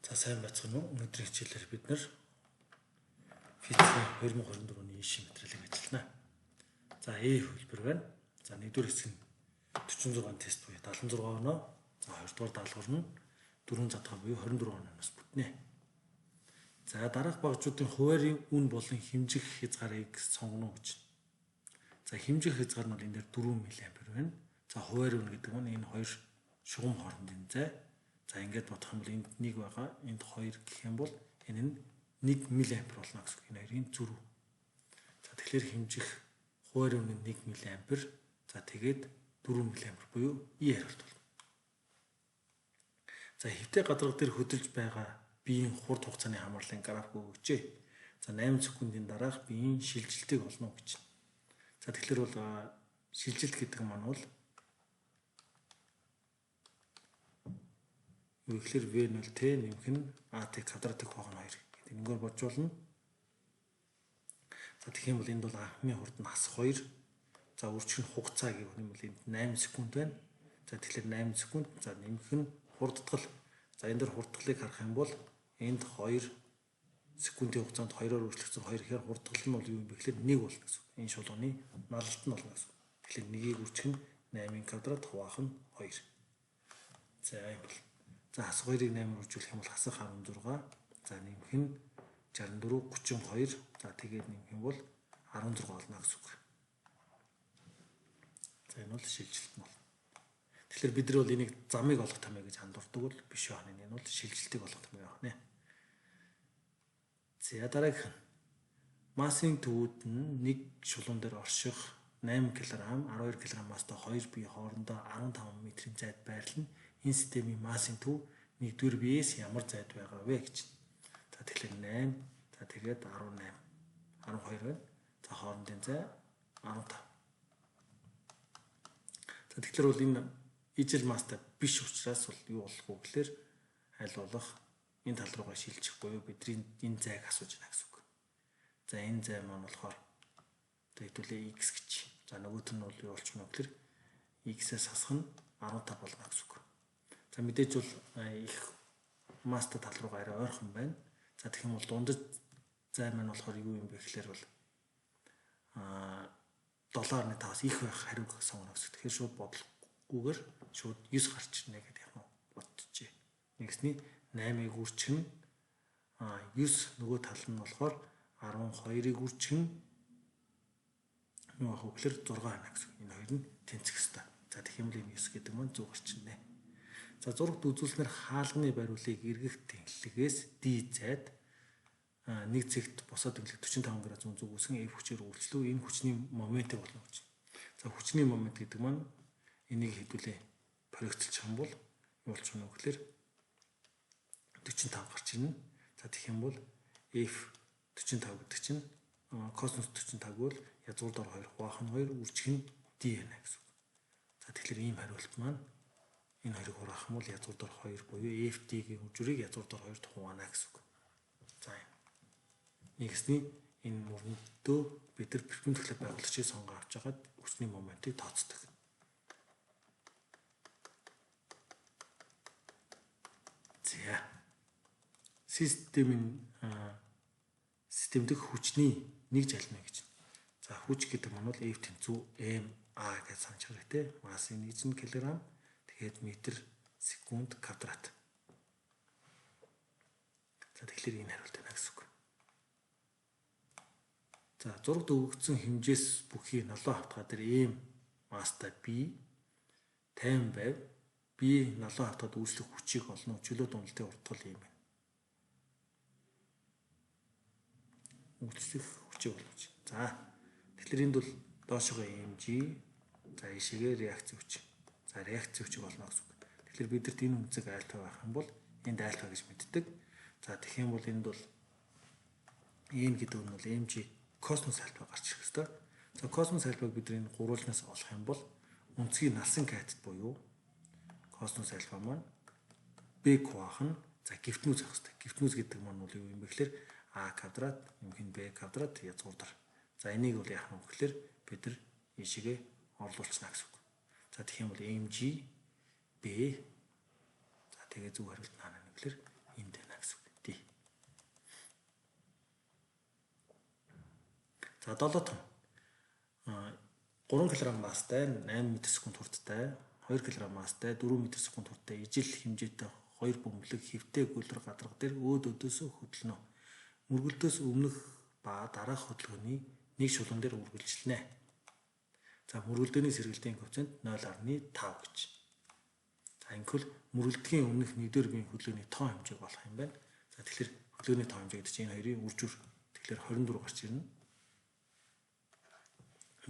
За сайн байцгаана уу? Өнөөдрийн хичээлээр бид нэр физикийн 2024 оны ишийн материалыг ажиллана. За A хөлбөр байна. За нэгдүгээр хэсэг нь 46 тест буюу 76 оноо. За хоёрдугаар даалгавар нь 4 задгаа буюу 24 оноос бүтнэ. За дараах багжуудын хуваарийн үн болон хэмжих хязгаарыг сонгоно гэж. За хэмжих хязгаар нь бол энэ дээр 4 мА байна. За хуваарийн үн гэдэг нь энэ хоёр шугам хоорондын зай. За ингээд бодох юм бол энд 1 байгаа, энд 2 гэх юм бол энэ нь 1 мА болно гэсэн үг. Энэ хоёрын зөрүү. За тэгэхээр хэмжих хуваарийн үн нь 1 мА. За тэгээд 4 мА буюу И хариулт болно. За хэвтэй гадарга дээр хөдөлж байгаа биеийн хурд хугацааны хамаарлын график өгчээ. За 8 секундын дараах биеийн шилжилтийг олно гэж. За тэгэхээр бол шилжилт гэдэг нь маань бол юу гэхээр V0T нэмэх нь AT квадратыг хуваах нь 2 гэдэг. Энэгээр бодж болно. За тэгэх юм бол энд бол анхны хурд нь хас 2. За үржих нь хугацаа гэх юм бол энд 8 секунд байна. За тэгэхээр 8 секунд. За нэмэх нь хурдтгал. За энэ дээр хурдтгалыг харах юм бол энд 2 секундын хугацаанд 2-оор өөрчлөгдсөн 2 гэхээр хурдтгал нь бол юу юм бэ гэхээр 1 болно гэсэн. Энэ шулууны налалт нь болно гэсэн. Тэгэхээр 1-ийг үржих нь 8-ын квадрат хуваах нь 2. За юм бол. За хас 2-ыг 8-аар үржүүлэх юм бол хасах 16. За нэмэх нь 64 32. За тэгээд нэмэх юм бол 16 болно гэсэн үг. За энэ бол шилжилт нь бол. Тэгэхээр бид нар бол энийг замыг олох тамаа гэж хандурдаг бол биш байна. Энэ бол шилжилтийг олох тамаа явах нэ. За дараагийнх нь массын төвүүд нь нэг шулуун дээр орших 8 кг, 12 кг-аас 2 бие хоорондоо 15 м-ийн зайд байрлана. Энэ системийн массын төв нэгдүгээр биеэс ямар зайд байгаа вэ гэж. За тэгэхээр 8, за тэгээд 18, 12 байна. За хоорондын зай 15. За тэгэхээр бол энэ ижил мастай биш учраас бол юу болох вэ гэхээр аль болох энэ тал руугаа шилжих буюу бидний энэ зайг асууж байна гэсэн үг. За энэ зай маань болохоор одоо хэдүүлээ x гэж. За нөгөөт нь бол юу болчих вэ гэхээр x-ээс хасах нь 15 болно гэсэн үг. За мэдээж бол их маста тал руугаа арай ойрхон байна. За тэгэх юм бол дундаж зай маань болохоор юу юм бэ гэхээр бол $1.5-аас их байх хариуг сонгоно гэсэн. Тэгэхээр шууд бодлогогүйгээр шууд 9 гарч ирнэ гэдэг юм бодчихъя. Нэгсний 8-ыг үржих нь 9 нөгөө тал нь болохоор 12-ыг үржих нь юу ах вэ гэхээр 6 байна гэсэн. Энэ хоёр нь тэнцэх ёстой. За тэгэх юм бол энэ 9 гэдэг маань 100 гарч ирнэ. За зурагт үзүүлснээр хаалганы бариулыг эргэх тэнхлэгээс D зайд нэг цэгт босоод тэнхлэг 45 градус зүүн зүг үсгэн F хүчээр үйлчлэв. Энэ хүчний моментыг болно гэж. За хүчний момент гэдэг маань энийг хэдүүлээ проекцлчих юм бол юу болчих вэ гэхээр 45 гарч ирнэ. За тэгэх юм бол F 45 гэдэг чинь косинус 45 бол язгуур дор 2 хуваах нь 2 үржих нь D байна гэсэн. За тэгэхээр ийм хариулт маань энэ хоёрыг хураах юм бол язгуур дор 2 буюу FD-гийн хүчрийг язгуур дор 2-т хуваана гэсэн үг. За нэгсний энэ мөрөндөө бид нар перпендикуляр байгуулагчийг сонгоо авч хагаад хүчний моментыг тооцдог. За систем дэх хүчний нэг жалмай гэж. За хүч гэдэг нь бол F тэнцүү ma гэж санаж хэрэгтэй. Массын нэгж нь килограмм, тэгээд метр секунд квадрат. За тэгэхээр энэ хариулт байна гэсэн үг. За зурагт өгөгдсөн хэмжээс бүхий налуу хавтгай дээр мастай B 50 байв. B налуу хавтгад үүслэх хүчийг олно. Чөлөө дундалтын уртгал юм байна. Үүслэх хүчийг олно. За тэгэхээр энд бол доошогоо mg, за ишигээ реакцийн хүч. За реакцийн хүчийг олно гэсэн үг. Тэгэхээр бидэрт энэ үнцэг альфа байх юм бол энд альфа гэж мэддэг. За тэгэх юм бол энд бол n гэдэг нь бол mg космос альфа гарч ирэх ёстой. За космос альфаг бид энэ гурвуулнаас олох юм бол үнцгийн насан катет буюу космос альфа маань b хуваах нь за гифтнүүз авах ёстой. Гифтнүүз гэдэг маань бол юу юм бэ гэхээр a квадрат нэмэх нь b квадрат язгуур дор. За энийг бол яах вэ гэхээр бид нар ийшээгээ орлуулчихна гэсэн үг. За тэгэх юм бол mg b за тэгээ зөв хариулт наана гэхээр энд байна. За 7 том 3 кг масстай 8 м/с хурдтай 2 кг масстай 4 м/с хурдтай ижил хэмжээтэй 2 бөмбөлөг хэвтэй гүйлэр гадарга дээр өөдөөс хөдөлнө. Мөргөлдөөс өмнөх ба дараах хөдөлгөөний нэг шулуун дээр үргэлжилнэ. За мөргөлдөөний сэргэлтийн коэффициент 0.5 гэж. За ингэвэл мөргөлдгийн өмнөх нэгдүгээр биеийн хөдөлгөөний тоо хэмжээг болох юм байна. За тэгэхээр хөдөлгөөний тоо хэмжээ гэдэг чинь энэ хоёрын үржүүр. Тэгэхээр 24 гарч ирнэ.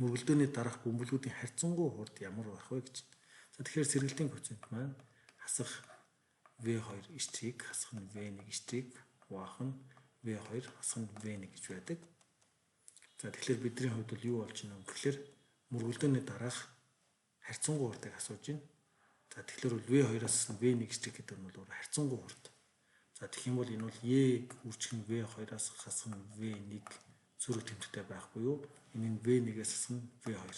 Мөргөлдөөний дараах бөмбөлгүүдийн харьцангуй хурд ямар байх вэ гэж. За тэгэхээр сэргэлтийн коэффициент маань хасах V2 хасах нь V1 хуваах нь V2 хасах нь V1 гэж байдаг. За тэгэхээр бидний хувьд бол юу болж байна вэ гэхээр мөргөлдөөний дараах харьцангуй хурдыг асууж байна. За тэгэхээр бол V2-аас V1 гэдэг нь бол харьцангуй хурд. За тэгэх юм бол энэ бол E үржих нь V2-аас хасах нь V1 зүрх тэмдэгтэй байхгүй юу? Энэ нь V1-ээс хасах нь V2.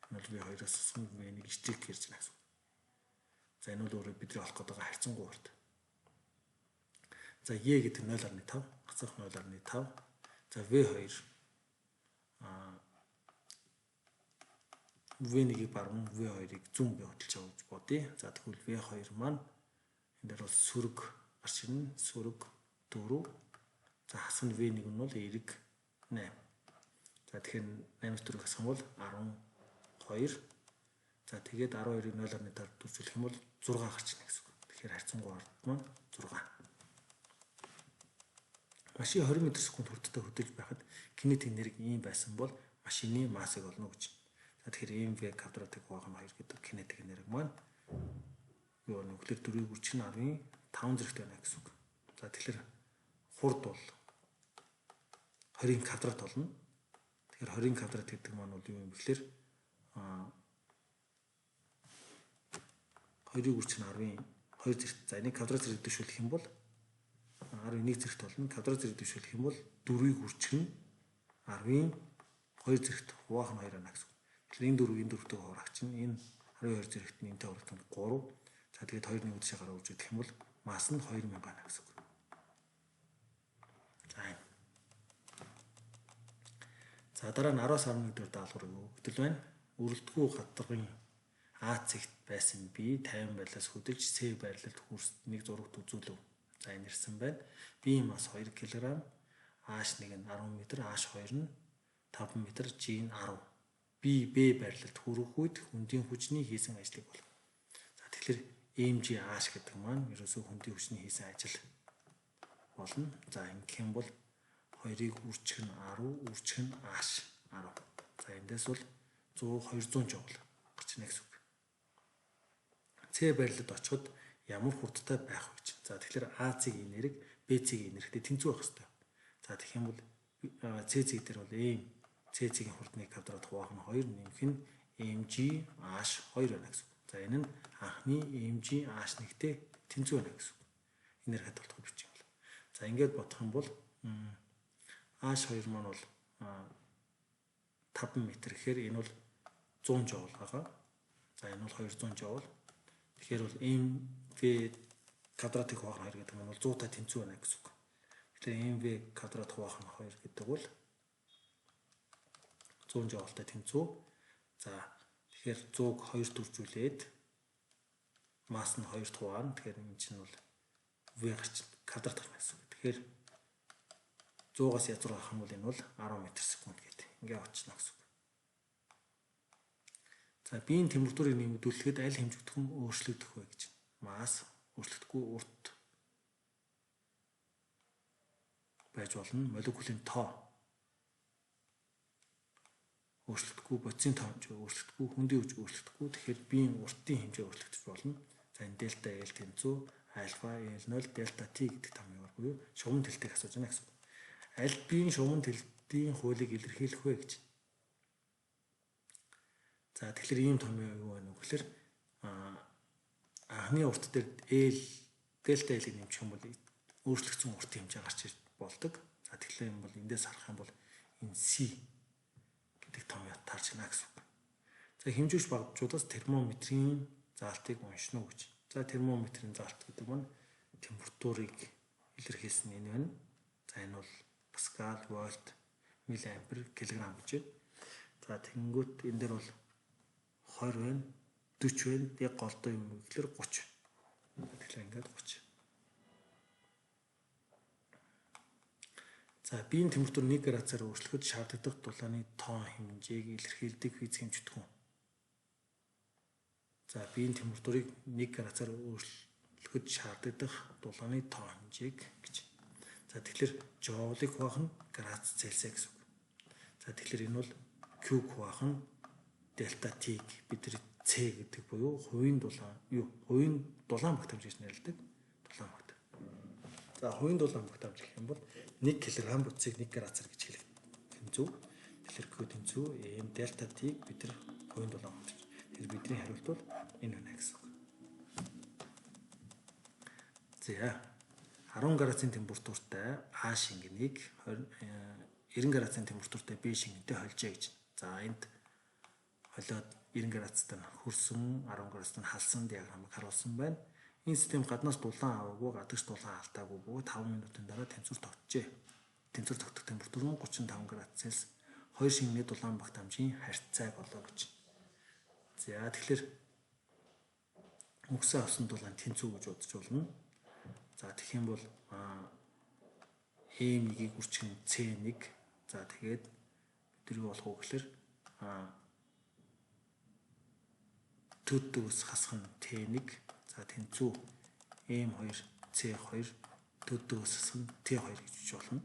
Энэ бол V2-аас хасах нь V1 гэж ярьж байна гэсэн. За энэ бол өөрөө бидний олох гэдэг харьцангуй хурд. За E гэдэг 0.5 хасах 0.5. За V2 V1-ийг баруун V2-ыг зүүн бие хөдөлж байгаа гэж бодъё. За тэгвэл V2 маань энэ дээр бол сөрөг гарч ирнэ. Сөрөг 4. За хасах нь V1 нь бол эрэг 8. За тэгэхээр 8-4 хасах юм бол 12. За тэгээд 12-ыг 0.5-аар дүржүүлэх юм бол 6 гарч ирнэ гэсэн үг. Тэгэхээр харьцангуй хурд маань 6. Машин 20 м/с хурдтай хөдөлж байхад кинетик энерги ийм байсан бол машины массыг олно гэж. За тэгэхээр mv квадратыг хуваах нь 2 гэдэг кинетик энерги маань юу вэ? Тэгэхээр 4-ийг үржих нь 15 зэрэгтэй байна гэсэн үг. За тэгэхээр хурд бол 20-ын квадрат болно. Тэгэхээр 20-ын квадрат гэдэг маань бол юу юм бэ гэхээр 2-ыг үржих нь 12 зэрэгт. За энийг квадрат зэрэг дэвшүүлэх юм бол 11 зэрэгт болно. Квадрат зэрэг дэвшүүлэх юм бол 4-ийг үржих нь 12 зэрэгт хуваах нь 2 байна гэсэн. Тэгэхээр энэ 4 энэ 4-тэй хуваах чинь энэ 12 зэрэгт нь энэтэй хуваах нь 3. За тэгээд 2-ны үдшээ гараа үржүүлэх юм бол масс нь 2000 байна гэсэн. За дараа нь 10-аас 11 дэх даалгавар өгдөл байна. Өрөлтгөө гадаргын А цэгт байсан B 50 байрлалаас хөдөлж С байрлалд хүрснийг зурагт үзүүлв. За энэ ирсэн байна. B масс 2 кг, H1 нь 10 м, H2 нь 5 м, G нь 10. B байрлалд хүрэх үед хүндийн хүчний хийсэн ажлыг бол. За тэгэхээр mg H гэдэг маань ерөөсөө хүндийн хүчний хийсэн ажил болно. За ингэх юм бол 2-ыг үржих нь 10, үржих нь H 10. За эндээс бол 200 жоул гарч ирнэ гэсэн үг. С байрлалд очиход ямар хурдтай байх вэ гэж. За тэгэхээр AC-ийн энерги BC-ийн энергитэй тэнцүү байх хэрэгтэй. За тэгэх юм бол CC дээр бол CC-ийн хурдны квадрат хуваах нь 2 нэмэх нь mg H2 байна гэсэн үг. За энэ нь анхны mg H1-тэй тэнцүү байна гэсэн үг. Энерги хадгалах бичиг бол. За ингээд бодох юм бол H2 маань бол 5 м гэхээр энэ бол 100 жоул байгаа. За энэ бол 200 жоул. Тэгэхээр бол mv квадратыг хуваах нь 2 гэдэг нь бол 100 та тэнцүү байна гэсэн үг. Тэгэхээр mv квадрат хуваах нь 2 гэдэг бол 100 жоултай тэнцүү. За тэгэхээр 100-г 2 дүржүүлээд масс нь 2 хуваана. Тэгэхээр энэ чинь бол v гарч квадрат гарна гэсэн үг. Тэгэхээр 100-аас язгуур авах юм бол энэ бол 10 м/с гэдэг. Ингээ очно гэсэн үг. За биеийн температурыг нэмэгдүүлэхэд аль хэмжигдэхүүн өөрчлөгдөх вэ гэж. Масс өөрчлөгдөхгүй урт байж болно. Молекулын тоо өөрчлөгдөхгүй, бодисын тоо хэмжээ өөрчлөгдөхгүй, хүндийн хүч өөрчлөгдөхгүй. Тэгэхээр биеийн уртын хэмжээ өөрчлөгдөж болно. За энэ дельта L тэнцүү, альфа L0, дельта T гэдэг том юм буюу шугам тэлтийг асууж байна гэсэн. Аль биеийн шугам тэлтийн хуулийг илэрхийлэх вэ гэж. За тэгэхээр ийм том юу байна вэ гэхээр анхны урт дээр L дельта L-ийг нэмчих юм бол өөрчлөгдсөн уртын хэмжээ гарч ирж болдог. За тэгэхээр юм бол эндээс харах юм бол энэ C гэдэг том таарч байна гэсэн үг. За хэмжүүгч багжуудаас термометрийн заалтыг уншина уу гэж. За термометрийн заалт гэдэг нь температурыг илэрхийлсэн энэ байна. За энэ бол паскал, вольт, мА килограмм гэж байна. За тэгэнгүүт энэ дээр бол 20 байна, 40 байна. Яг голдоо юм гэхэлэр 30. Тэгэхээр ингээд 30. За биеийн температур 1 градусаар өөрчлөхөд шаардлагатай дулааны тоон хэмжээг илэрхийлдэг физик хэмжигдэхүүн. За биеийн температурыг 1 градусаар өөрчлөхөд шаардлагатай дулааны тоон хэмжээг гэж. За тэгэхээр жоулыг хуваах нь градус Цельсиа гэсэн үг. За тэгэхээр энэ бол Q хуваах нь дельта T-г бид нар C гэдэг буюу хувийн дулаан багт хэмжээс нэрлэдэг дулаан багт. За хувийн дулаан багт хэмжээ гэх юм бол 1 кг буцыг 1 градусаар гэж хэлэх тэнцүү. Тэгэхээр Q тэнцүү m дельта T-г бид нар хувийн дулаан багт. Тэгэхээр бидний хариулт бол энэ байна гэсэн үг. За 10 градусын температуртай А шингэнийг 90 градусын температуртай Б шингэнтэй холжээ гэж. За энд холиод 90 градустай хөрсөн 10 градустай халсан диаграмыг харуулсан байна. Энэ систем гаднаас дулаан аваагүй, гадагш дулаан алдаагүй бөгөөд 5 минутын дараа тэнцвэр тогтжээ. Тэнцвэр тогтох температур нь 35 градус Цельс. Хоёр шингэний дулаан багт хамжийн харьцааг олоо гэж. За тэгэхээр мөксөн авсан дулаан тэнцүү гэж бодож болно. За тэгэх юм бол M-ийг үрчгэн C1. За тэгээд бид юу болох вэ гэхээр төдөөс хасах нь T1. За тэнцүү M2 C2 төдөөс хасах нь T2 гэж бич болно.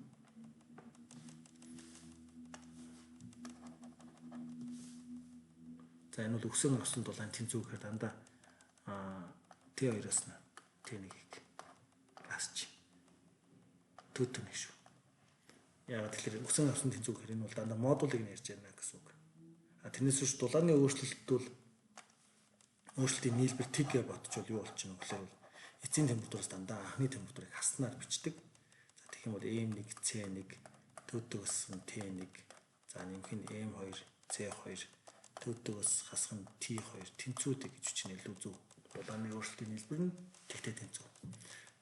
За энэ бол өгсөн авсан дулаан тэнцүү гэхээр дандаа T2-оос нь T1-ийг хасчих. Төдөө нэг шүү. Яг тэгэхээр өгсөн авсан тэнцүү гэхээр энэ бол дандаа модулыг нэрж байна гэсэн үг. Тэрнээс биш дулааны өөрчлөлт бол өөрчлөлтийн нийлбэр T гэж бодчвол юу болчихно гэхээр эцсийн температураас дандаа анхны температурыг хаснаар бичдэг. За тэгэх юм бол M1 C1 төдөөс нь T1. За нэмэх нь M2 C2 төдөөс хасах нь T2 тэнцвүүдийг гэж бичнэ илүү зөв. Дулааны өөрчлөлтийн нийлбэр нь тэгтэй тэнцүү.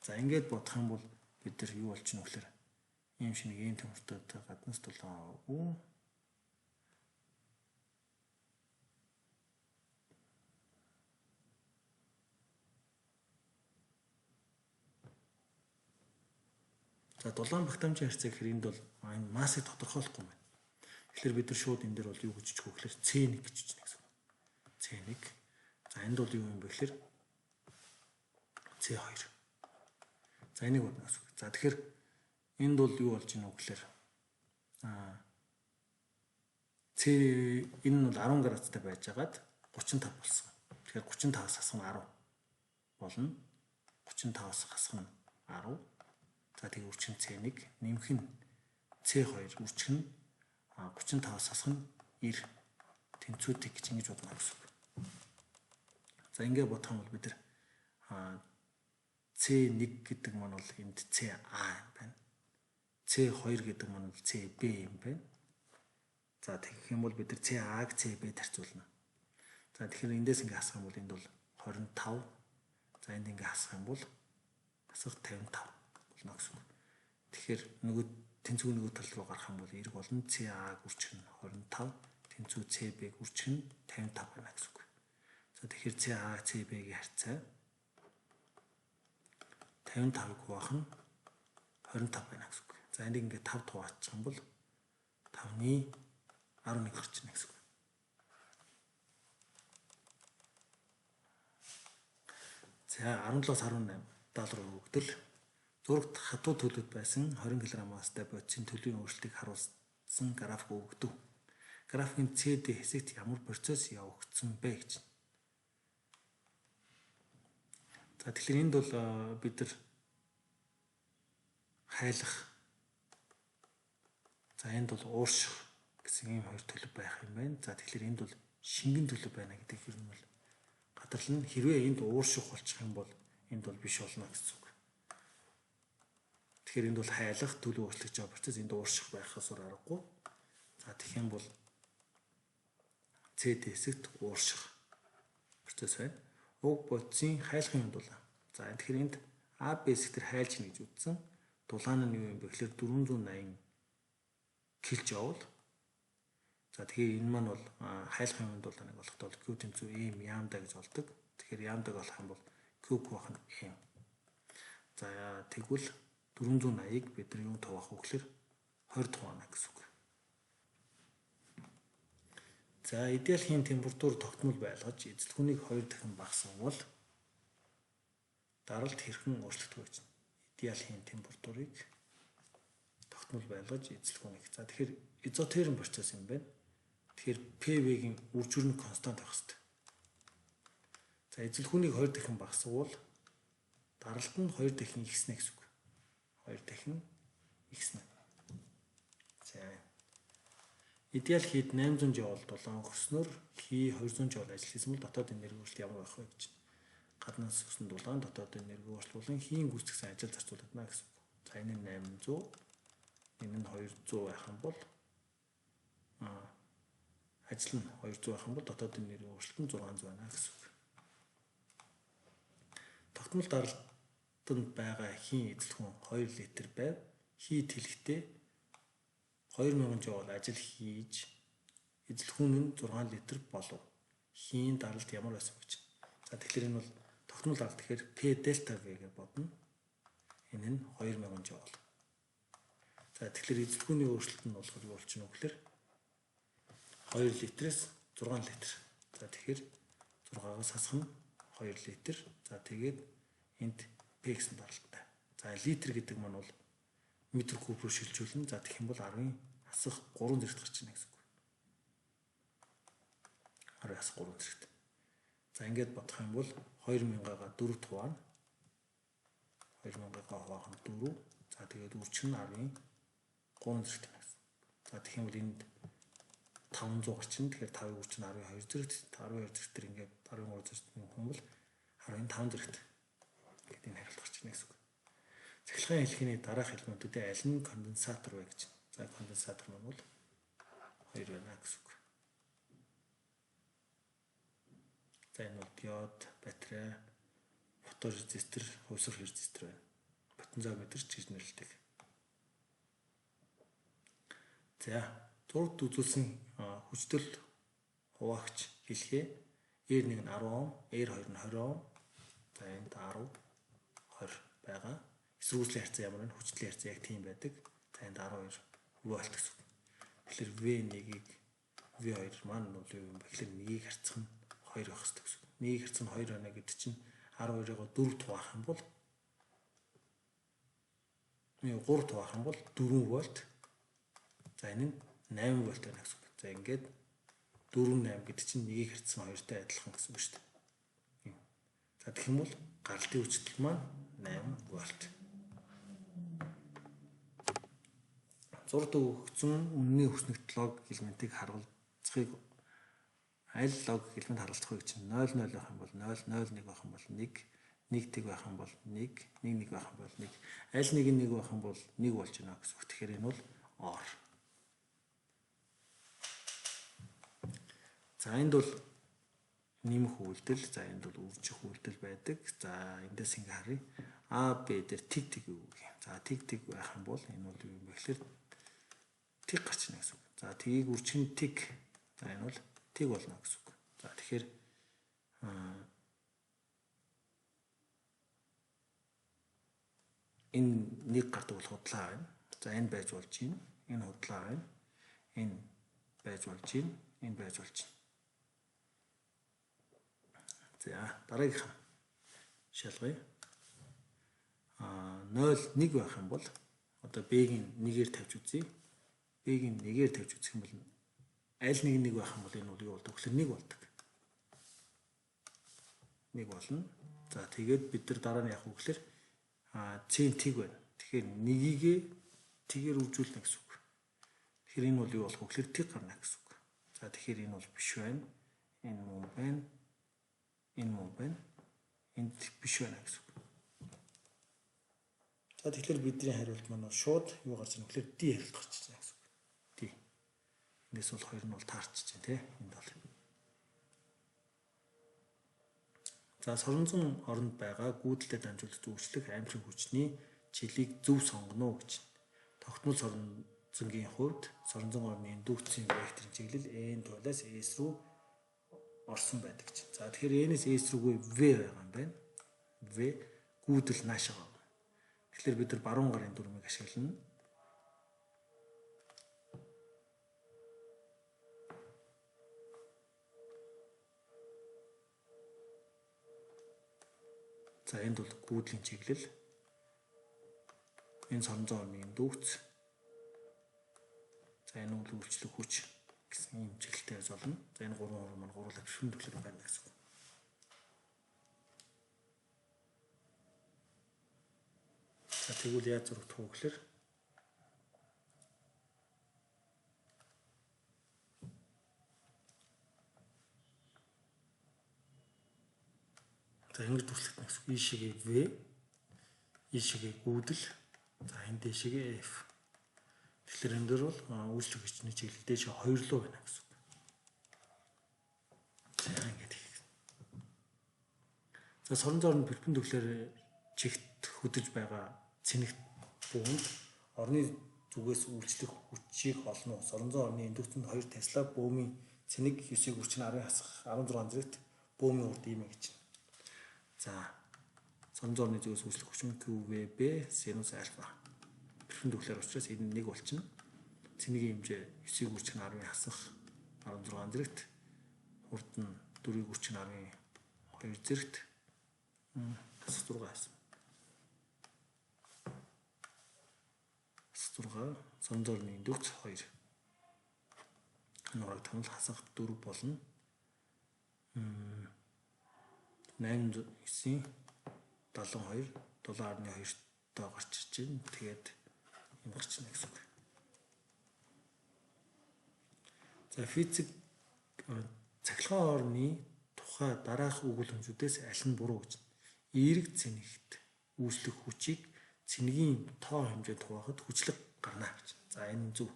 За ингээд бодох юм бол бид нар юу болчихно гэхээр ийм шинийг ийм температуртай гаднаас дулаан аваагүй. За дулаан багт хамжийн харьцаа гэхээр энд бол энэ массыг тодорхойлохгүй юм байна. Тэгэхээр бид нар шууд энэ дээр бол юу гэж бичэх вэ гэхээр C1 гэж бичнэ гэсэн үг. C1. За энд бол юу юм бэ гэхээр C2. За энийг бодно гэсэн үг. За тэгэхээр энд бол юу болж байна вэ гэхээр энэ нь бол 10 градустай байжгаад 35 болсон. Тэгэхээр 35-аас хасах нь 10 болно. 35-аас хасах нь 10. За тэгээ үрчгэн C1 нэмэх нь C2 үрчгэн 35-аас хасах нь 90 тэнцвүүдийг гэж ингэж бодно гэсэн үг. За ингээд бодох юм бол бид нар C1 гэдэг маань бол энд CA юм байна. C2 гэдэг маань бол CB юм байна. За тэгэх юм бол бид нар CA-г CB тарцуулна. За тэгэхээр эндээс ингээ хасах юм бол энд бол 25. За энд ингээ хасах юм бол хасах 55 болно гэсэн үг. Тэгэхээр нөгөө тэнцүү нөгөө тал руу гарах юм бол эрг болно. CA-г үрчгэн 25, тэнцүү CB-г үрчгэн 55 байна гэсэн үг. За тэгэхээр CA, CB-гийн харьцаа 55-ыг хуваах нь 25 байна гэсэн үг. За энийг ингээд 5 хуваачих юм бол 5-ны 11 гарчна гэсэн үг. За 17-18 доллар өгдөл зурагт хатуу төлөвд байсан 20 кг-аас бодисын төлөвийн өөрчлөлтийг харуулсан график өгдөв. Графикийн CD хэсэгт ямар процесс явагдсан бэ гэж. За тэгэхээр энд бол бид нар хайлах. За энд бол уурших гэсэн ийм хоёр төлөв байх юм байна. За тэгэхээр энд бол шингэн төлөв байна гэдэг юм бол гадарлан хэрвээ энд уурших болчих юм бол энд бол биш болно гэсэн үг. Тэгэхээр энд бол хайлах төлөв өөрчлөгч байгаа процесс энд уурших байхаас аргагүй. За тэгэх юм бол CD хэсэгт уурших процесс байна. Уг бодисын хайлахын дулаан. За тэгэхээр энд AB хэсэгтэр хайлж гин гэж үзсэн. Дулаан нь юу юм бэ гэхээр 480 килж явуул. За тэгэхээр энэ маань бол хайлахын хувьд бол нэг болоход бол Q тэнцүү M ямда гэж болдог. Тэгэхээр ямдаг болох юм бол Q байх нь M. За тэгвэл 480-ыг бид нар юу тавах вэ гэхээр 20 тавана гэсэн үг. За идеалхийн температур тогтмол байлгаж эзэлхүүнийг 2 дахин багасгавал даралт хэрхэн өөрчлөгдөх вэ гэж. Идеалхийн температурыг тогтмол байлгаж эзэлхүүнийг. За тэгэхээр изотерм процесс юм байна. Тэгэхээр PV-гийн үр жирэмж констант байх хэрэгтэй. За эзэлхүүнийг 2 дахин багасгавал даралт нь 2 дахин ихснэ гэсэн үг. 2 дахин ихснэ. За идеал хийд 800 Joule дулаан өгснөөр хий 200 Joule ажил хийсэн бол дотоод энерги өөрчлөлт ямар байх вэ гэж. Гаднаас өгсөн дулаан дотоод энерги өөрчлөлт хийн гүйцэтгэсэн ажил зарцуулагдана гэсэн үг. За энэ нь 800, энэ нь 200 байх юм бол ажил нь 200 байх юм бол дотоод энерги өөрчлөлт нь 600 байна гэсэн үг. Тогтмол даралтанд байгаа хийн эзэлхүүн 2 литр байв. Хий тэлэхдээ 2000 Joule ажил хийж эзэлхүүн нь 6 литр болов. Хийн даралт ямар байсан гэж. За тэгэхээр энэ бол тогтмол даралт гэхээр P delta V гэж бодно. Энэ нь 2000 Joule. За тэгэхээр эзэлхүүний өөрчлөлт нь болохоор юу болчихно вэ гэхээр 2 литрээс 6 литр. За тэгэхээр 6-аас хасах нь 2 литр. За тэгээд энд P гэсэн даралттай. За литр гэдэг маань бол метр куб руу шилжүүлнэ. За тэгэх юм бол 10-ын асах 3 зэрэгт гарч ийнэ гэсэн үг. 10-ын асах 3 зэрэгт. За ингээд бодох юм бол 2000-гаа 4 хуваана. 2000-гаа хуваах нь 4. За тэгээд үрчин нь 10-ын 3 зэрэгт байна гэсэн. За тэгэх юм бол энд 500 гарч ийн. Тэгэхээр 5-ын үрчин 12 зэрэгт. 12 зэрэгтэр ингээд 13 зэрэгт юм бол 10-ын 5 зэрэгт гэдэг энэ хариулт гарч ийнэ гэсэн үг. Цахилгаан хэлхийний дараах элементүүдийн аль нь конденсатор вэ гэж. За конденсатор маань бол 2 байна гэсэн үг. За энэ бол диод, батарей, фоторезистор, хувьсрал резистор байна. Потенциометр ч гэж нэрлэдэг. За зурагт үзүүлсэн хүчтэй хуваагч хэлхээ R1 нь 10 Ом, R2 нь 20 Ом. За энд 10, 20 байгаа. Эсрүүцлийн харьцаа ямар вэ? Хүчтэй харьцаа яг тийм байдаг. За энд 12 вольт гэсэн үг. Тэгэхээр V1-ийг V2 маань нь юу юм бэ? Тэгэхээр 1-ийг харьцах нь 2 байх хэрэгтэй гэсэн үг. 1-ийг харьцах нь 2 байна гэдэг чинь 12-ыг 4 хуваах юм бол 3 хуваах юм бол 4 вольт. За энэ нь 8 вольт байна гэсэн үг. За ингээд 4, 8 гэдэг чинь 1-ийг харьцсан 2-тай адилхан гэсэн үг шүү дээ. За тэгэх юм бол гаралтын хүчтэй маань 8 вольт. Зурагт өгсөн үнний хүснэгт лог элементийг харуулцахыг аль лог элемент харуулцах вэ гэж 0 0 байх юм бол 0 0 1 байх юм бол 1 1 тэг байх юм бол 1 1 1 байх юм бол 1 аль нэг нь 1 байх юм бол 1 болж байна гэсэн үг. Тэгэхээр энэ бол OR. За энд бол нэмэх үйлдэл, за энд бол үржих үйлдэл байдаг. За эндээс ингээ харъя. А, Б дээр тэг тэг юу гэх юм. За тэг тэг байх юм бол энэ бол юу юм бэ гэхээр тэг гарч ийнэ гэсэн үг. За тгийг үржих нь тэг. За энэ бол тэг болно гэсэн үг. За тэгэхээр энэ нэг гардаг бол худлаа байна. За энэ байж болж байна. Энэ худлаа байна. Энэ байж болж байна. Энэ байж болж байна. За дараагийнх нь шалгая. 0 1 байх юм бол одоо B-гийн 1-ээр тавьж үзье. B-гийн 1-ээр тавьж үзэх юм бол аль нэг нь 1 байх юм бол энэ бол юу болдог? Тэгэхээр 1 болдог. 1 болно. За тэгээд бид нар дараа нь яах вэ гэхээр C тэг байна. Тэгэхээр 1-ийг тэгээр үржүүлнэ гэсэн үг. Тэгэхээр энэ бол юу болох вэ гэхээр тэг гарна гэсэн үг. За тэгэхээр энэ бол биш байна. Энэ мөн байна. Энэ мөн байна. Энд биш байна гэсэн үг. За тэгэхээр бидний хариулт маань шууд юу гарч ирнэ гэхээр D хариулт гарч ирнэ гэсэн үг. D. Эндээс бол 2 нь бол таарчиж байна тий. Энд бол. За соронзон оронд байгаа гүйдэлтэд дамжуулах зүйчлэх амжилт хүчний чилийг зөв сонгоно гэж. Тогтмол цэнгийн хувьд соронзон орны индукцийн векторын чиглэл n тулаас s руу орсон байдаг гэж. За тэгэхээр n-ээс s рүүгээ v байгаа юм байна. v гүйдэл наашаа байна. Тэгэхээр бид нар баруун гарын дүрмийг ашиглана. За энд бол гүйдлийн чиглэл. Энэ соронзон орны индукц. За энэ бол үйлчлэг хүч гэсэн юм чиглэлтэй байж болно. За энэ гурван хурал маань гурлаа бэрхэн төрлөөр байна гэсэн үг. За тэгвэл яаж зурагдах вэ гэхээр за ингэж дүрслэгдэнэ гэсэн. И шигээ V, И шигээ гүйдэл, за энэ дэшигээ F. Тэгэхээр энэ дөр бол үйлчлэг хүчний чиглэл дэше 2 руу байна гэсэн үг. За ингэж хийх. За соронзон орны перпендикулар чигт хөдөж байгаа цэнэгт буунд орны зүгээс үйлчлэг хүчийг олно. Соронзон орны индукцэнд 2 Тесла бөөмийн цэнэг 9-ийг үрчин 10 хасах 16 зэрэгт бөөмийн урд ийм гэж. За соронзон орны зүгээс үйлчлэг хүч нь QVB синус альфа. Перпендикулар учраас энэ нэг болчихно. Цэнэгийн хэмжээ 9-ийг үрчин 10 хасах 16 зэрэгт урд нь 4-ийг үрчин 12 зэрэгт хасах 6 хасна. 6 соронзон орны индукц 2. Нураг томл хасах 4 болно. 8 9 72 7.2 тоо гарч ирж байна. Тэгээд юм гарч ирнэ гэсэн үг. За физик цахилгаан орны тухай дараах өгүүлбэрүүдээс аль нь буруу гэж. Эерэг цэнэгт үйлчлэх хүчийг цэнэгийн тоо хэмжээнд хуваахад хүчлэг гарна гэж. За энэ зөв.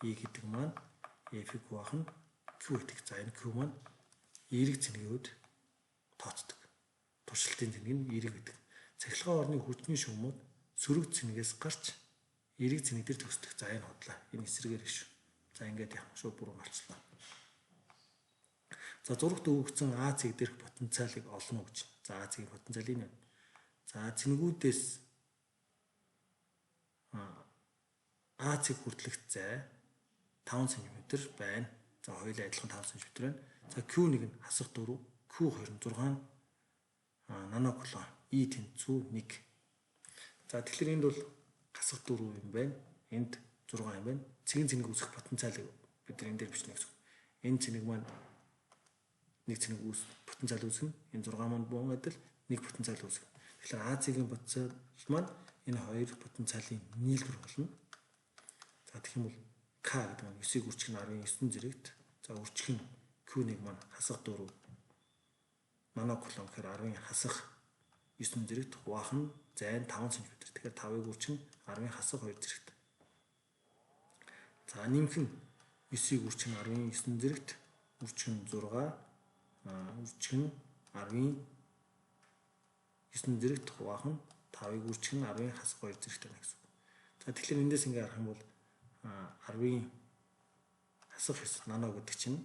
E гэдэг маань F-ийг хуваах нь Q гэдэг. За энэ Q маань эерэг цэнэгийн үед тооцдог. Туршилтын цэнэг нь эерэг гэдэг. Цахилгаан орны хүчний шугамуд сөрөг цэнэгээс гарч эерэг цэнэг дээр төгсдөг. За энэ хотлоо. Энэ эсрэгээр их шүү. За ингээд явах шүү буруу болчихлоо. За зурагт өгөгдсөн А цэг дээрх потенциалыг олно гэж. За А цэгийн потенциал энэ. За цэнэгүүдээс А цэг хүртэлх зай 5 см байна. За хоёулаа адилхан 5 см байна. За Q1 нь хасах 4, Q2 нь 6 нанокулон, E тэнцүү 1. За тэгэхээр энд бол хасах 4 юм байна. Энд 6 юм байна. Цэгийн цэнэг үүсэх потенциалыг бид энэ дээр бичнэ гэсэн. Энэ цэнэг маань нэг цэнэг потенциал үүсгэн. Энэ 6 маань буун адил нэг потенциал үүсгэн. Тэгэхээр А цэгийн потенциал маань энэ хоёр потенциалын нийлбэр болно. За тэгэх юм бол К гэдэг нь 9-ийг үржих нь 19 зэрэгт. За үржих нь Q1 маань хасах 4 нанокулон гэхээр 10-ын хасах 9 зэрэгт хуваах нь зайн 5 см. Тэгэхээр 5-ыг үржих нь 10-ын хасах 2 зэрэгт. За нэмэх нь 9-ийг үржих нь 10-ын 9 зэрэгт үржих нь 6 үржих нь 10-ын 9 зэрэгт хуваах нь 5-ыг үржих нь 10-ын хасах 2 зэрэгт байна гэсэн. За тэгэхээр эндээс ингээ харах юм бол 10-ын хасах 9 нано гэдэг чинь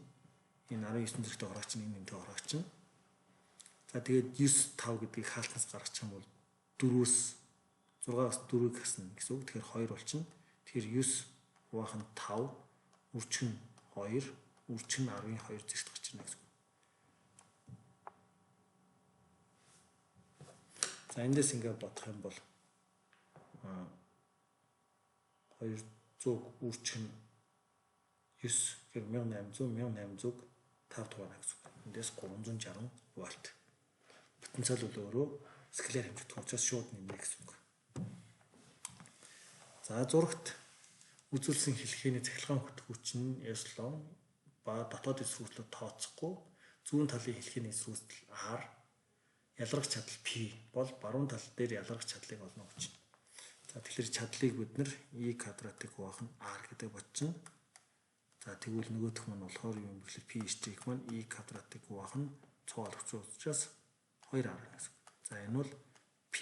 энэ 19 зэрэгтэй хураач чинь энэ нэмтэй хураач чинь. За тэгээд 9 5 гэдгийг хаалтнаас гаргачих юм бол 4-өөс 6-аас 4-ийг хасна гэсэн үг. Тэгэхээр 2 болчихно. Тэгэхээр 9 хуваах нь 5, үржих нь 2, үржих нь 10-ын 2 зэрэгт гарч ирнэ гэсэн үг. За эндээс ингээ бодох юм бол 200 үржих нь 9 гэхээр 1800 5 дугаар гэсэн үг. Эндээс 360 вольт. Потенциал бол өөрөө скалаар хэмжигдэх учраас шууд нэмнэ гэсэн үг. За зурагт үзүүлсэн хэлхээний цахилгаан хүч нь эслон ба дотоод эсрүүцлүүд тооцохгүй зүүн талын хэлхээний эсрүүцэл R ялгарх чадал P бол баруун тал дээр ялгарх чадлыг олно гэж. За тэгэхээр чадлыг бид нэр E квадратыг хуваах нь R гэдэг бодчихно. За тэгвэл нөгөөх нь болохоор юу юм бэ гэхээр P стрик маань E квадратыг хуваах нь цоо олгоцсон учраас 2R гэсэн. За энэ бол P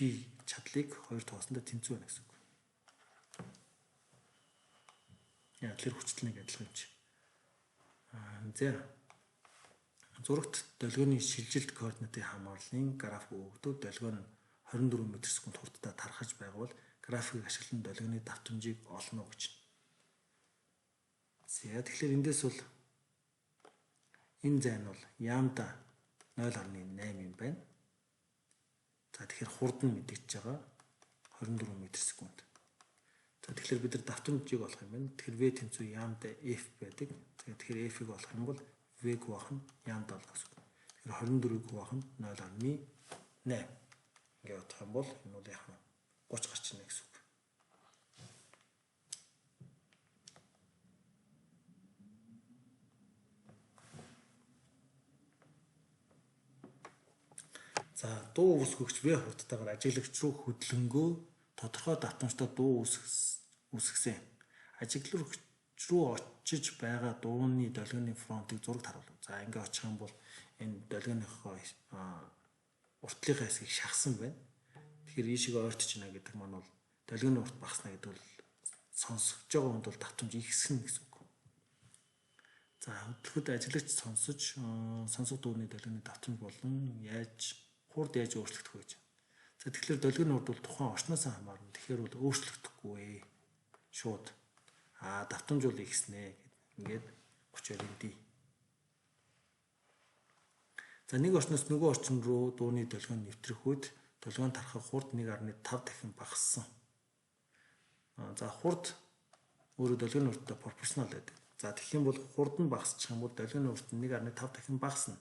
чадлыг 2 тоосондоо тэнцүү байна гэсэн үг. Яг тэр хүчлэлийг адилхан юм чи. За зурагт долгионы шилжилт координатын хамаарлын график өгөгдөв. Долгио нь 24 м/сек хурдтай тархаж байгавал графикийг ашиглан долгионы давтамжийг олно гэж. За тэгэхээр эндээс бол энэ зайн бол лямбда 0.8 юм байна. За тэгэхээр хурд нь мэдэгдэж байгаа 24 м/сек. За тэгэхээр бид нар давтамжийг олох юм байна. Тэгэхээр v тэнцүү лямбда f байдаг. Тэгэхээр f-ийг олох юм бол v куб нь лямбда болно гэсэн үг. Тэгэхээр 24 куб нь 0.8. Ингээд бодох юм бол энэ бол яг 30 гарч ийнэ гэсэн үг. За дуу үүсгэгч V хурдтайгаар ажиглагч руу хөдлөнгөө тодорхой давтамжтай дуу үүсгэсэн. Ажиглагч руу очиж байгаа дууны долгионы фронтыг зурагт харуулв. За ингээд очих юм бол энэ долгионыхоо уртлынхаа хэсгийг шахсан байна. Тэгэхээр ийшээ ойртож байна гэдэг маань бол долгионы урт багасна гэдэг бол сонсогч байгаа хүнд бол давтамж ихсэнэ гэсэн үг. За хөдөлгөөд ажиглагч сонсох дууны долгионы давтамж болон хурд яаж өөрчлөгдөх вэ гэж. За тэгэхээр долгионы урд бол тухайн орчноос хамаарна. Тэгэхээр бол өөрчлөгдөхгүй шууд. Давтамж бол ихснэ гэд ингээд 30-ын D. За нэг орчноос нөгөө орчин руу дууны долгион нэвтрэх үед долгион тархах хурд 1.5 дахин багассан. За хурд өөрөө долгионы урдтай пропорционал байдаг. За тэгэх юм бол хурд нь багасчих юм бол долгионы урд нь 1.5 дахин багасна.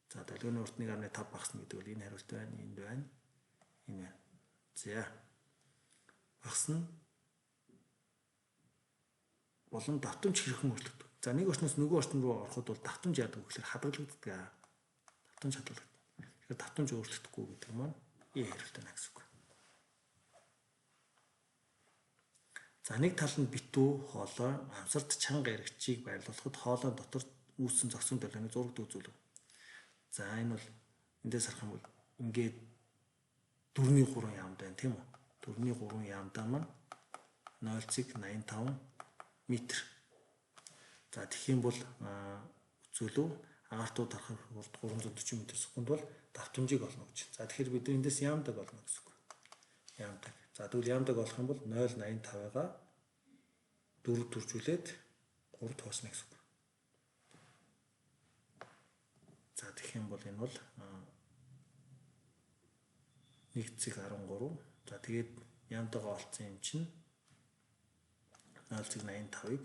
За долгионы урд 1.5 багасна гэдэг бол энэ хариулт байна, энд байна, энэ байна. За багасна болон давтамж хэрхэн өөрчлөгдөв. За нэг орчноос нөгөө орчин руу ороход бол давтамж яадаг вэ гэхээр хадгалагддаг. Давтамж хадгалагддаг. Тэгэхээр давтамж өөрчлөгдөхгүй гэдэг маань E хариулт байна гэсэн үг. За нэг тал нь битүү хоолой амсарт чанга эргчийг байрлуулахад хоолой дотор үүссэн зогсон долгионы зурагт үзүүлв. За энэ бол эндээс харах юм бол ингээд 4-3 яамд байна тийм үү? 4-3 яамдаа маань 0.85 м. За тэгэх юм бол үзүүлв агартуу тархах хурд 340 м/сек бол давтамжийг олно гэж. За тэгэхээр бид эндээс яамдаг олно гэсэн үг. Яамдаг. За тэгвэл яамдаг олох юм бол 0.85-га 4 төржүүлээд 3 тоосна гэсэн үг. За тэгэх юм бол энэ бол 1/13. За тэгээд яамтайгаа олцсон юм чинь 0.85-ыг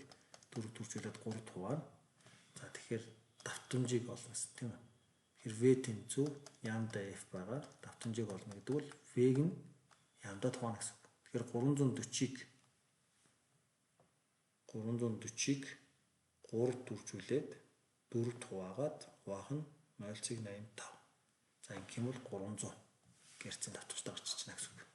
4 төржүүлээд 3 хуваана. За тэгэхээр давтамжийг олно гэсэн тийм үү? Тэгэхээр V тэнцүү лямбда F байгаа. Давтамжийг олно гэдэг бол V-г нь лямбдад хуваана гэсэн үг. Тэгэхээр 340-ыг 3 төржүүлээд 4 хуваагаад хуваах нь 0.85. За ингэх юм бол 300 герцийн давтамжтай гарч ичнэ гэсэн үг.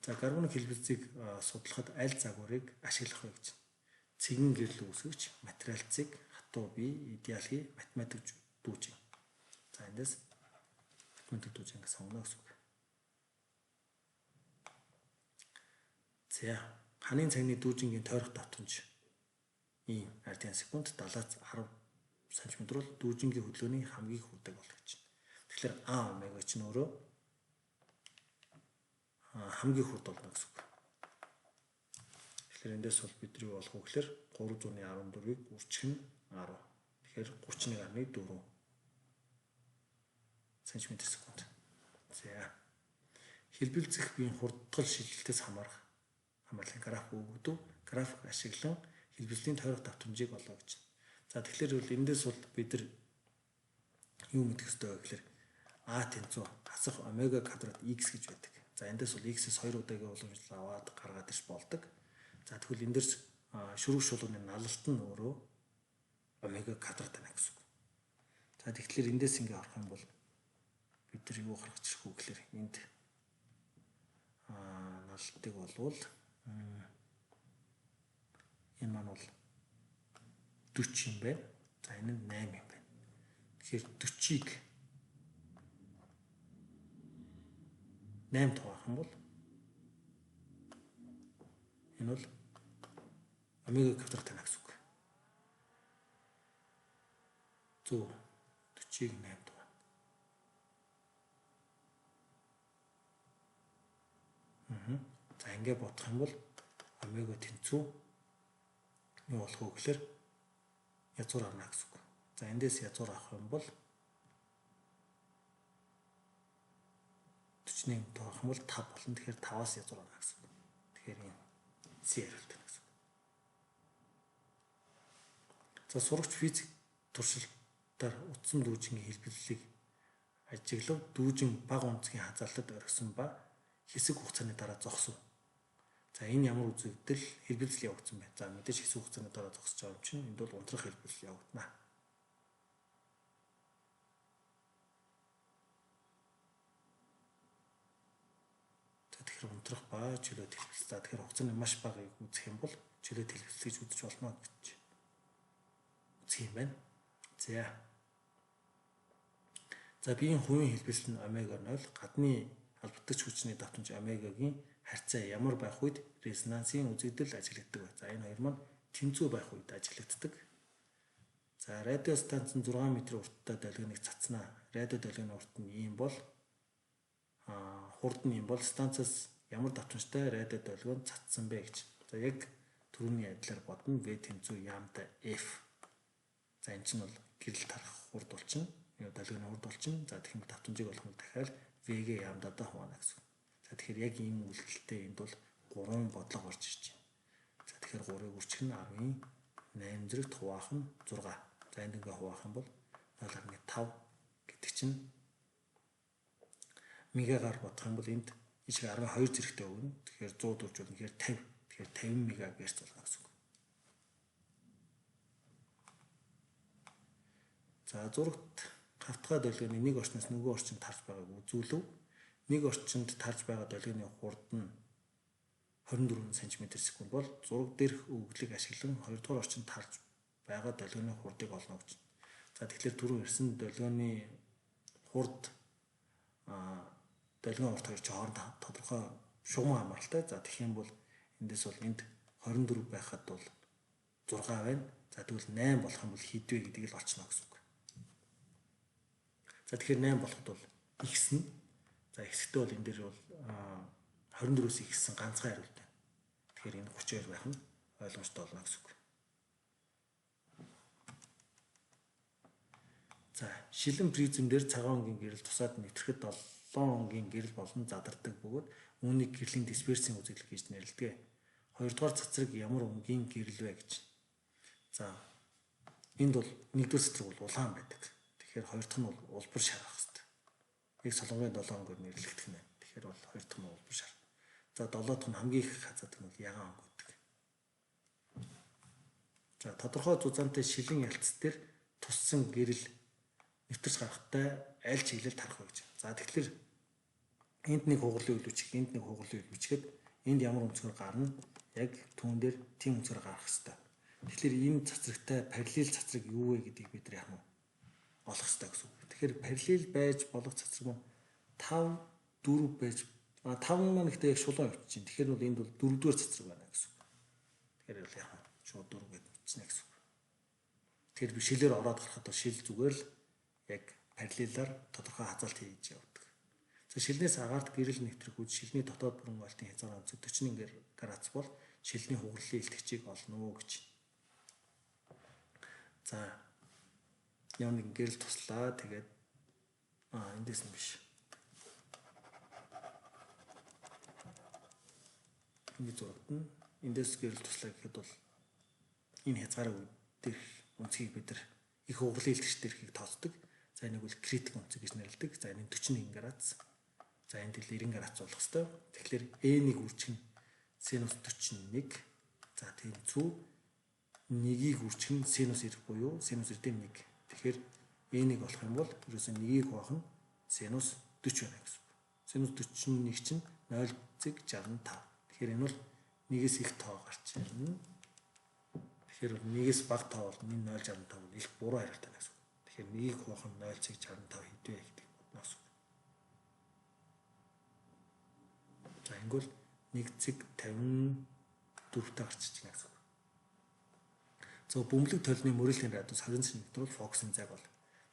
За карбон хэлбэлзийг судлахад аль загварыг ашиглах вэ гэж. Цэгэн гэрэл үүсгэгч, материалцыг, хатуу бие, идеалхий, математик дүүжин. За эндээс математик дүүжин гэж сонгоно гэсэн үг. За ханын цагны дүүжингийн тойрох давтамж ийм ардын секунд 70-аас 10 см бол дүүжингийн хөдөлгөөний хамгийн их хүрдэг болох гэж. Тэгэхээр А омега чинь өөрөө хамгийн хурд болно гэсэн үг. Тэгэхээр эндээс бол бид юу болох вэ гэхээр 314-ийг үржих нь 10. Тэгэхээр 31.4 см/сек. За хэлбэлзэх биеийн хурдгал шилжилтээс хамаарлын график өгөгдөв. График ашиглан хэлбэлзлийн тойрох давтамжийг олоо гэж. За тэгэхээр бол эндээс бол бид нар юу мэдэх ёстой вэ гэхээр А тэнцүү хасах омега квадрат x гэж байдаг. За эндээс бол x-с 2 удаагийн уламжлал аваад гаргаад иш болдог. За тэгвэл эндээс шүрэг шулууны налалт нь өөрөө омега квадрат байна гэсэн үг. За тэгэхээр эндээс ингээ харах юм бол бид нар юу гаргаж ирэх вэ гэхээр энд налалтыг болвол энэ маань бол 40 юм байна. За энэ нь 8 юм байна. Тэгэхээр 40-ыг 8 хуваах юм бол энэ бол омега квадрат тань гэсэн үг. 140-ийг 8 дугаар. За ингээд бодох юм бол омега тэнцүү юу болох вэ гэхээр язгуур авна гэсэн үг. За эндээс язгуур авах юм бол 41 тоох юм бол 5 болно. Тэгэхээр 5-аас язгуур авна гэсэн үг. Тэгэхээр энэ C хариулт байна гэсэн үг. За сурагч физик туршилтаар утсан дүүжингийн хэлбэллийг ажиглав. Дүүжин бага унцгийн хазаалтад орхисон ба хэсэг хугацааны дараа зогсов. За энэ ямар үзэгдэл хэлбэлзэл явагдсан бэ? За мэдээж хэсэг хугацааны дараа зогсож байгаа юм чинь энд бол унтрах хэлбэлзэл явагдана. За тэгэхээр унтрах ба чөлөөт хэлбэлзэл. За тэгэхээр хугацааны маш багыг үзэх юм бол чөлөөт хэлбэлзэл гэж үзэж болно гэж үзэх юм байна. За биеийн хувийн хэлбэлзэл нь омега 0, гадны албадагч хүчний давтамж омегагийн харьцаа ямар байх үед резонансын үзэгдэл ажиглагддаг вэ? За энэ хоёр маань тэнцүү байх үед ажиглагддаг. За радио станц нь 6 м урттай долгионыг цацнаа. Радио долгионы урт нь ийм бол хурд нь ийм бол станцаас ямар давтамжтай радио долгион цацсан бэ гэж. За яг түрүүний адилаар бодно. V тэнцүү яамтай F. За энэ чинь бол гэрэл тарах хурд болчихно. Долгионы хурд болчихно. За тэгвэл давтамжийг олоход дахиад V-гээ яамдаа хуваана гэсэн. За тэгэхээр яг ийм үйлдэлтэй энд бол 3 бодлого орж ирж байна. За тэгэхээр 3-ыг үржих нь 10-8 зэрэгт хуваах нь 6. За энд ингээ хуваах юм бол 0.5 гэдэг чинь мегагаар бодох юм бол энд ижиг 12 зэрэгтэй өгнө. Тэгэхээр 100 дөржүүлнэ. Тэгэхээр 50. Тэгэхээр 50 мегагерц болно гэсэн үг. За зурагт хавтгай долгионы нэг орчноос нөгөө орчинд тарж байгааг үзүүлв. Нэг орчинд тарж байгаа долгионы хурд нь 24 см/сек бол зураг дээрх өгөгдлийг ашиглан 2 дугаар орчинд тарж байгаа долгионы хурдыг олно гэж. За тэгэхээр түрүү ирсэн долгионы хурд долгион урт хоёр ч хоорондоо тодорхой шугам хамааралтай. За тэгэх юм бол эндээс бол энд 24 байхад бол 6 байна. За тэгвэл 8 болох юм бол хэд вэ гэдгийг л олчно гэсэн үг. За тэгэхээр 8 болоход бол x нь за x-тэй бол энэ дээр бол 24-өөс ихсэн ганцхан хариулт байна. Тэгэхээр энэ 32 байх нь ойлгомжтой болно гэсэн үг. За шилэн призм дээр цагаан өнгийн гэрэл тусаад нэвтрэхэд 7 өнгийн гэрэл болон задардаг бөгөөд үүнийг гэрлийн дисперсийн үзэгдэл гэж нэрлэдэг. 2 дугаар цацраг ямар өнгийн гэрэл вэ гэж. За энд бол 1-р цацраг бол улаан байдаг. Тэгэхээр 2 дахь нь бол улбар шар ах хэвээр. Яг солонгын 7 өнгөөр нэрлэгдэх нь. Тэгэхээр бол 2 дахь нь улбар шар. За 7 дахь нь хамгийн их хазаад нь бол ягаан өнгө гэдэг. За тодорхой зузаантай шилэн ялц дээр туссан гэрэл нэвтэрч гарахтай аль чиглэл тарах вэ гэж. За тэгэхээр энд нэг хугарлын үлвчиг, энд нэг хугарлын үлвчгэд энд ямар өнцгөр гарна? Яг түүн дээр тийм өнцгөр гарах хэвээр. Тэгэхээр энэ цацрагтай параллел цацраг юу вэ гэдгийг бид нар яах нь олох хэрэгтэй гэсэн үг. Тэгэхээр параллел байж болох цацраг нь 5 4 байж 5 маань ихтэй яг шулуун явчихжин. Тэгэхээр бол энд бол 4-р цацраг байна гэсэн үг. Тэгэхээр бол яах нь шууд 4 гэж бичнэ гэсэн үг. Тэгэхээр би шилээр ороод гарахад бол шил зүгээр л яг параллелаар тодорхой хазаалт хийж явдаг. За шилнээс агаарт гэрэл нэвтрэх үед шилний дотоод бүрэн ойлтын хязгаар 41 градус бол шилний хугарлын илтгэгчийг олно гэж. За ямар нэгэн гэрэл туслаа. Тэгээд эндээс нь биш. Ингээд зурагдана. Эндээс гэрэл туслаа гэхэд бол энэ хязгаарыг дээрх үнцгийг бид нар их хугарлын илтгэгч дээрхийг тооцдог. За энийг бол критик үнцэг гэж нэрлэдэг. За энэ 41 градус. За энд л 90 градус болох хэвээр. Тэгэхээр E1 үржих нь синус 41. За тэнцүү 1-ийг үржих нь синус 90 буюу синус 90-1. Тэгэхээр E1 болох юм бол ерөөсөө 1-ийг хуваах нь синус 40 байна гэсэн. Синус 41 чинь 0,65. Тэгэхээр энэ бол 1-ээс их тоо гарч ирнэ. Тэгэхээр 1-ээс бага тоо бол 0,65 бол их буруу хариулт байна гэсэн. Тэгэхээр 1-ийг хуваах нь 0,65 хэдвэ гэдэг бодно гэсэн. За ингүүл 1,54-тэй гарч иж байна гэсэн. зөв бөмбөлөг толны мөрөлийн радиус 20 см бол фокусын зайг бол.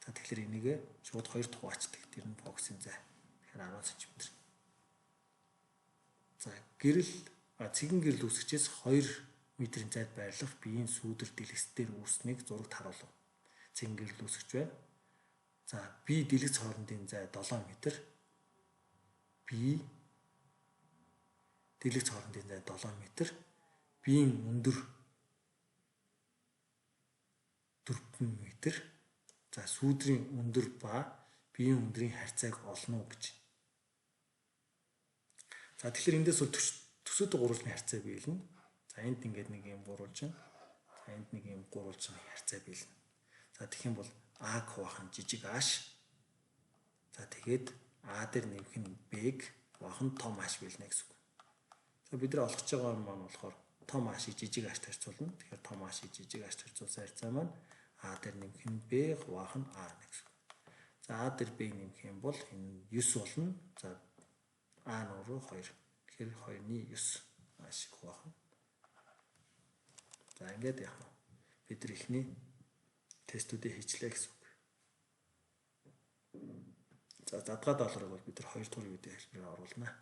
За тэгэхээр энийг шууд 2 дахь хуваачдаг. Тэр нь фокусын зай. Тэгэхээр 10 см. За цэгэн гэрэл үүсгчээс 2 метрийн зайд байрлах биеийн сүүдэр дэлгэц дээр үүснийг зурагт харуулв. Цэгэн гэрэл үүсгэж байна. За бие дэлгэц хоорондын зай 7 м. Бие дэлгэц хоорондын зай 7 м. Биеийн өндөр 4 м. За сүүдрийн өндөр ба биеийн өндрийн харьцааг олно гэж. За тэгэхээр эндээс бол төсөөд гурвалжны харьцаа биелнэ. За энд ингээд нэг юм гурвалжин. За энд нэг юм гурвалжин харьцаа биелнэ. За тэгэх юм бол А хуваах нь жижиг ааш. За тэгээд А дээр нэмэх нь Б-г хуваах нь том ааш биелнэ гэсэн үг. За бид нар олгож байгаа нь маань болохоор том аашийг жижиг ааштай харьцуулна. Тэгэхээр том аашийг жижиг ааштай харьцуулсан харьцаа маань А дээр нэмэх нь Б хуваах нь А гэсэн. За А дээр Б нэмэх юм бол энэ 9 болно. За А нуруу 2. Тэгэхээр 2-ны 9 аашиг хуваах нь. За ингээд яах вэ? Бид нар ихний тестүүдийг хийчлээ гэсэн үг. За задгаа даалгаврыг бол бид нар 2 дахь үеийн хэлбэрээр оруулнаа.